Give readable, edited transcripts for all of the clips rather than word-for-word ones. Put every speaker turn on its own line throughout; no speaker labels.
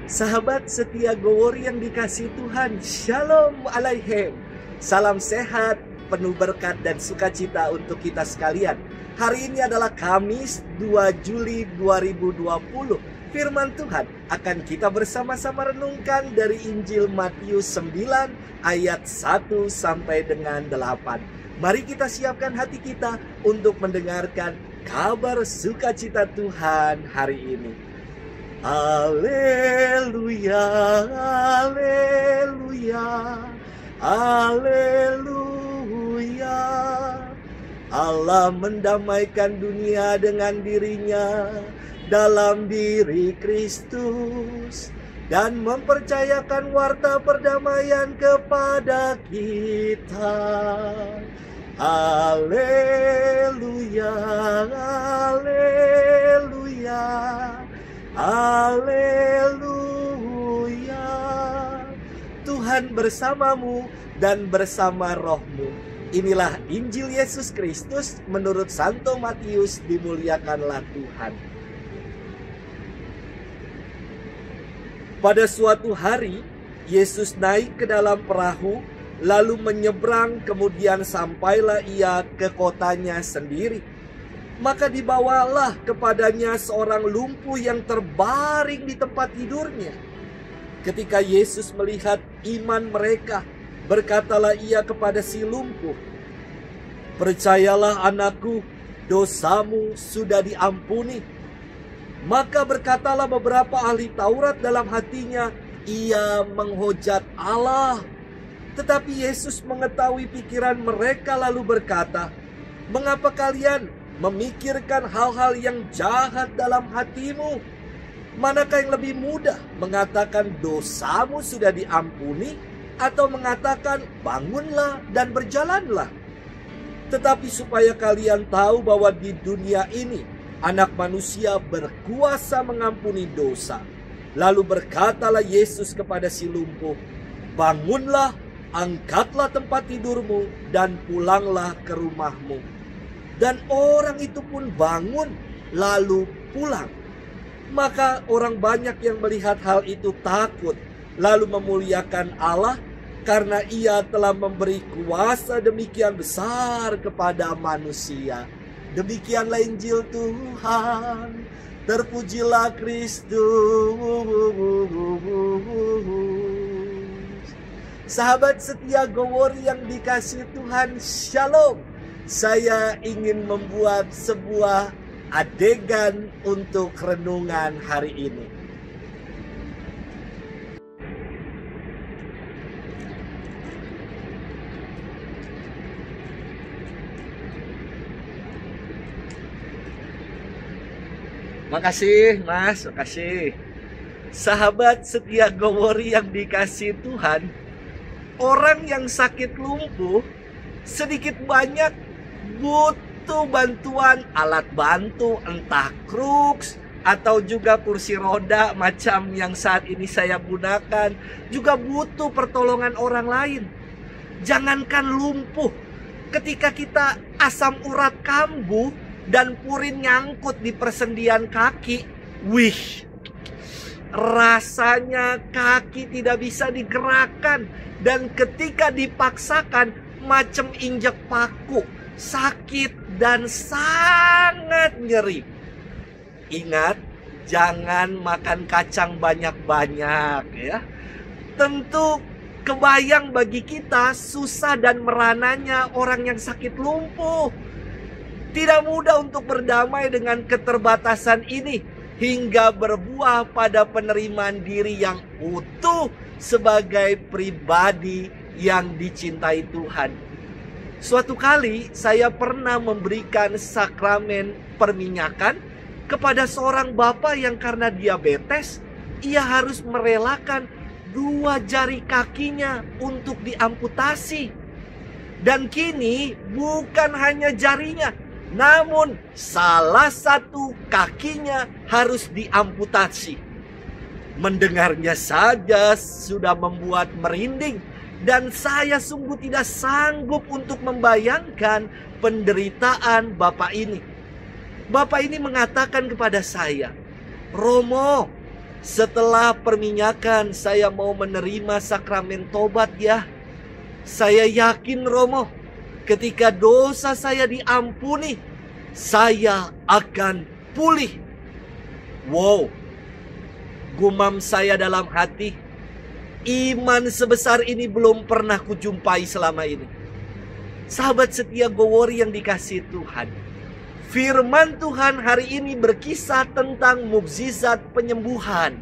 Sahabat setia Gowori yang dikasihi Tuhan, Shalom Aleichem. Salam sehat, penuh berkat dan sukacita untuk kita sekalian. Hari ini adalah Kamis 2 Juli 2020. Firman Tuhan akan kita bersama-sama renungkan dari Injil Matius 9 ayat 1 sampai dengan 8. Mari kita siapkan hati kita untuk mendengarkan kabar sukacita Tuhan hari ini. Haleluya, haleluya, haleluya. Allah mendamaikan dunia dengan dirinya dalam diri Kristus dan mempercayakan warta perdamaian kepada kita. Haleluya, haleluya, haleluya. Tuhan bersamamu dan bersama rohmu. Inilah Injil Yesus Kristus menurut Santo Matius. Dimuliakanlah Tuhan. Pada suatu hari, Yesus naik ke dalam perahu, lalu menyeberang, kemudian sampailah ia ke kotanya sendiri. Maka dibawalah kepadanya seorang lumpuh yang terbaring di tempat tidurnya. Ketika Yesus melihat iman mereka, berkatalah ia kepada si lumpuh, "Percayalah anakku, dosamu sudah diampuni." Maka berkatalah beberapa ahli Taurat dalam hatinya, "Ia menghujat Allah." Tetapi Yesus mengetahui pikiran mereka lalu berkata, "Mengapa kalian memikirkan hal-hal yang jahat dalam hatimu? Manakah yang lebih mudah, mengatakan dosamu sudah diampuni, atau mengatakan bangunlah dan berjalanlah? Tetapi supaya kalian tahu bahwa di dunia ini Anak Manusia berkuasa mengampuni dosa." Lalu berkatalah Yesus kepada si lumpuh, "Bangunlah, angkatlah tempat tidurmu dan pulanglah ke rumahmu." Dan orang itu pun bangun lalu pulang. Maka orang banyak yang melihat hal itu takut, lalu memuliakan Allah karena ia telah memberi kuasa demikian besar kepada manusia. Demikianlah Injil Tuhan. Terpujilah Kristus. Sahabat setia Gowori yang dikasihi Tuhan, Shalom. Saya ingin membuat sebuah adegan untuk renungan hari ini. Makasih Mas, makasih. Sahabat setia Gowori yang dikasihi Tuhan, orang yang sakit lumpuh sedikit banyak butuh bantuan alat bantu, entah crutch atau juga kursi roda macam yang saat ini saya gunakan, juga butuh pertolongan orang lain. Jangankan lumpuh, ketika kita asam urat kambuh dan purin nyangkut di persendian kaki, wih, rasanya kaki tidak bisa digerakkan, dan ketika dipaksakan macam injek paku, sakit dan sangat nyeri. Ingat, jangan makan kacang banyak-banyak ya. Tentu kebayang bagi kita susah dan merananya orang yang sakit lumpuh. Tidak mudah untuk berdamai dengan keterbatasan ini hingga berbuah pada penerimaan diri yang utuh sebagai pribadi yang dicintai Tuhan. Suatu kali saya pernah memberikan sakramen perminyakan kepada seorang bapak yang karena diabetes, ia harus merelakan 2 jari kakinya untuk diamputasi. Dan kini bukan hanya jarinya, namun salah satu kakinya harus diamputasi. Mendengarnya saja sudah membuat merinding, dan saya sungguh tidak sanggup untuk membayangkan penderitaan bapak ini. Bapak ini mengatakan kepada saya, "Romo, Setelah perminyakan, saya mau menerima sakramen tobat ya. Saya yakin Romo, ketika dosa saya diampuni, saya akan pulih. Wow, gumam saya dalam hati, iman sebesar ini belum pernah kujumpai selama ini. Sahabat setia Gowori yang dikasihi Tuhan, firman Tuhan hari ini berkisah tentang mukjizat penyembuhan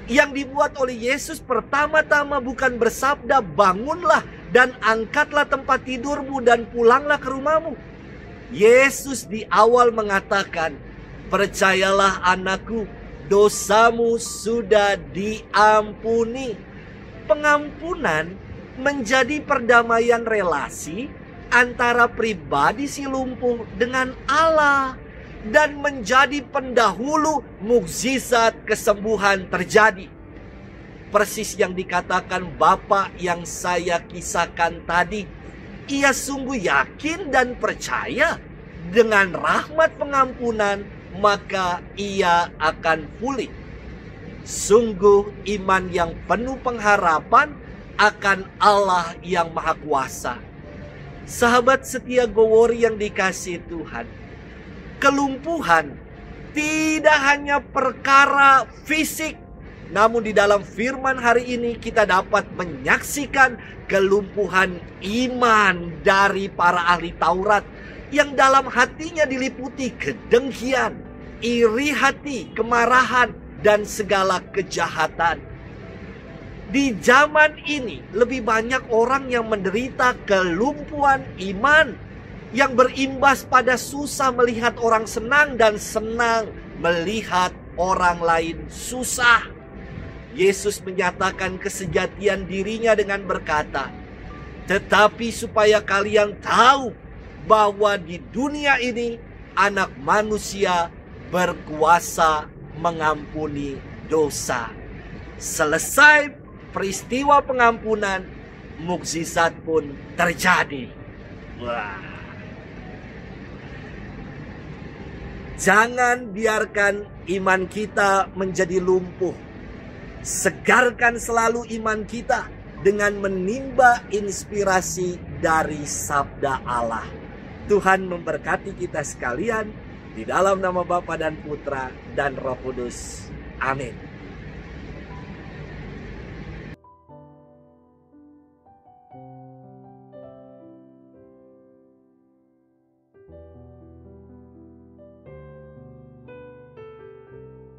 yang dibuat oleh Yesus. Pertama-tama bukan bersabda, bangunlah dan angkatlah tempat tidurmu dan pulanglah ke rumahmu. Yesus di awal mengatakan, percayalah anakku, dosamu sudah diampuni. Pengampunan menjadi perdamaian relasi antara pribadi si lumpuh dengan Allah, dan menjadi pendahulu mukjizat kesembuhan terjadi. Persis yang dikatakan Bapak yang saya kisahkan tadi. Ia sungguh yakin dan percaya dengan rahmat pengampunan, maka ia akan pulih. Sungguh iman yang penuh pengharapan akan Allah yang Maha Kuasa. Sahabat setia Gowori yang dikasihi Tuhan, kelumpuhan tidak hanya perkara fisik, namun di dalam firman hari ini kita dapat menyaksikan kelumpuhan iman dari para ahli Taurat yang dalam hatinya diliputi kedengkian, iri hati, kemarahan, dan segala kejahatan. Di zaman ini lebih banyak orang yang menderita kelumpuhan iman, yang berimbas pada susah melihat orang senang dan senang melihat orang lain susah. Yesus menyatakan kesejatian dirinya dengan berkata, tetapi supaya kalian tahu bahwa di dunia ini Anak Manusia berkuasa mengampuni dosa. Selesai peristiwa pengampunan, mukjizat pun terjadi. Wah. Jangan biarkan iman kita menjadi lumpuh. Segarkan selalu iman kita dengan menimba inspirasi dari sabda Allah. Tuhan memberkati kita sekalian di dalam nama Bapa dan Putra dan Roh Kudus. Amin.